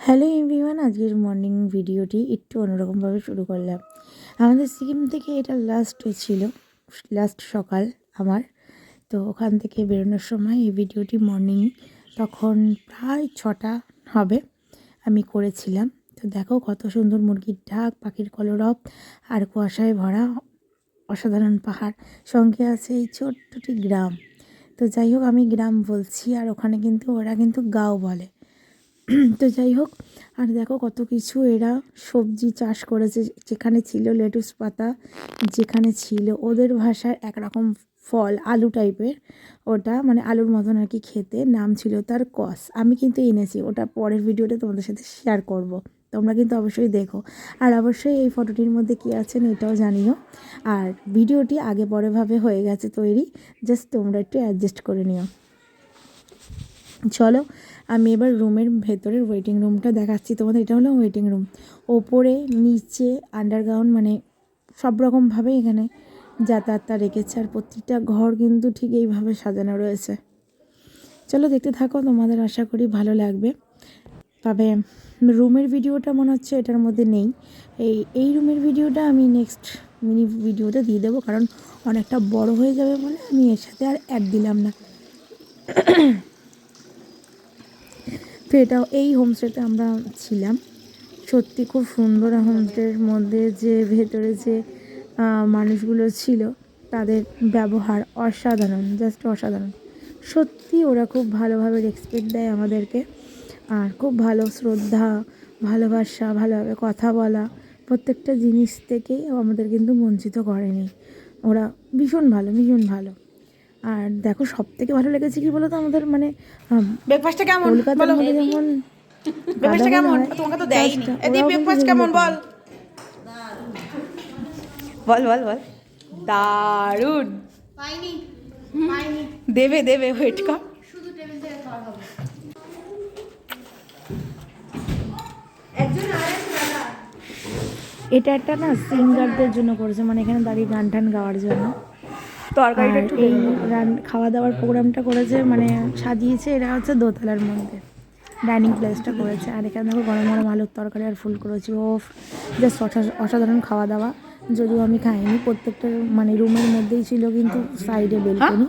Hello everyone, আজকের morning ভিডিওটি একটু অন্যরকমভাবে শুরু করলাম। আমাদের সিকিম থেকে এটা লাস্ট সকাল আমার। তো ওখান থেকে বেরোনোর সময় এই ভিডিওটি মর্নিং তখন প্রায় 6টা হবে আমি করেছিলাম। তো দেখো কত সুন্দর মুরগির ডাক, পাখির কলরব আর কুয়াশায় ভরা অসাধারণ পাহাড়, সঙ্গে আছে এই ছোট্টটি গ্রাম। তো যাই হোক, আমি গ্রাম বলছি আর ওখানে কিন্তু ওরা কিন্তু গাঁও বলে। তো যাই হোক, আর দেখো কত কিছু এরা সবজি চাষ করেছে। যেখানে ছিল লেটুস পাতা, যেখানে ছিল ওদের ভাষায় একরকম ফল আলু টাইপের, ওটা মানে আলুর মতন আর কি খেতে, নাম ছিল তার কস। আমি কিন্তু এনেছি ওটা, পরের ভিডিওতে তোমাদের সাথে শেয়ার করব, তোমরা কিন্তু অবশ্যই দেখো। আর অবশ্যই এই ফটোটির মধ্যে কী আছেন এটাও জানিও। আর ভিডিওটি আগে পরেভাবে হয়ে গেছে তৈরি, জাস্ট তোমরা একটু অ্যাডজাস্ট করে নিও। চলো আমি এবার রুমের ভেতরের ওয়েটিং রুমটা দেখাচ্ছি তোমাদের। এটা হলো ওয়েটিং রুম, ওপরে নিচে আন্ডারগ্রাউন্ড, মানে সব রকমভাবে এখানে যাতায়াতটা রেখেছে। আর প্রত্যেকটা ঘর কিন্তু ঠিক এইভাবে সাজানো রয়েছে। চলো দেখতে থাকো, তোমাদের আশা করি ভালো লাগবে। তবে রুমের ভিডিওটা মনে হচ্ছে এটার মধ্যে নেই। এই রুমের ভিডিওটা আমি নেক্সট মিনি ভিডিওতে দিয়ে দেবো, কারণ অনেকটা বড় হয়ে যাবে বলে আমি এর সাথে আর অ্যাড দিলাম না। তো এটাও এই হোমস্টেতে আমরা ছিলাম, সত্যি খুব সুন্দর। হোমস্টের মধ্যে যে ভেতরে যে মানুষগুলো ছিল তাদের ব্যবহার অসাধারণ, জাস্ট অসাধারণ। সত্যি ওরা খুব ভালোভাবে রেসপেক্ট দেয় আমাদেরকে, আর খুব ভালো শ্রদ্ধা, ভালোবাসা, ভালোভাবে কথা বলা, প্রত্যেকটা জিনিস থেকেই আমাদের কিন্তু বঞ্চিত করেনি। ওরা ভীষণ ভালো, ভীষণ ভালো। আর দেখো সব থেকে ভালো লেগেছে কি বলো তো, আমাদের মানে ব্রেকফাস্টটা কেমন কলকাতার মধ্যে যেমন ব্রেকফাস্টটা কেমন তোমাকে তো দেয়নি। এদিকে ব্রেকফাস্ট কেমন বল বল বল বল দারুণ। পাইনি দেবে দেবে ওয়েট কর। শুধু টেবিল থেকে খাওয়া হবে। এটা একটা না সিঙ্গারদের জন্য করেছে, মানে এখানে দাঁড়িয়ে গান টান গাওয়ার জন্য। তরকারিটা আর একটু এই খাওয়া দাওয়ার প্রোগ্রামটা করেছে, মানে সাজিয়েছে, এটা হচ্ছে দোতলার মধ্যে ডাইনিং প্লেসটা করেছে। আর এখানে দেখো গরম গরম আলুর তরকারি আর ফুল করেছি। ও জাস্ট অসাধারণ খাওয়া দাওয়া। যদিও আমি খাইনি, প্রত্যেকটা মানে রুমের মধ্যেই ছিল, কিন্তু সাইডে বেলকনি,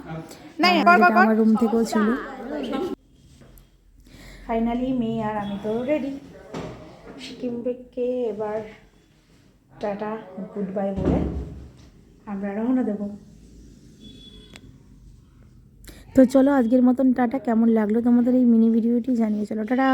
যেটা আমার রুম থেকেও ছিল। ফাইনালি মেয়ে আর আমি তো রেডি। সিকিম থেকে এবার টাটা গুড বাই বলে আমরা রওনা দেবো। তো চলো আজকের মতন টাটা। কেমন লাগলো তোমাদের এই মিনি ভিডিওটি জানিয়ে চলো, টাটা।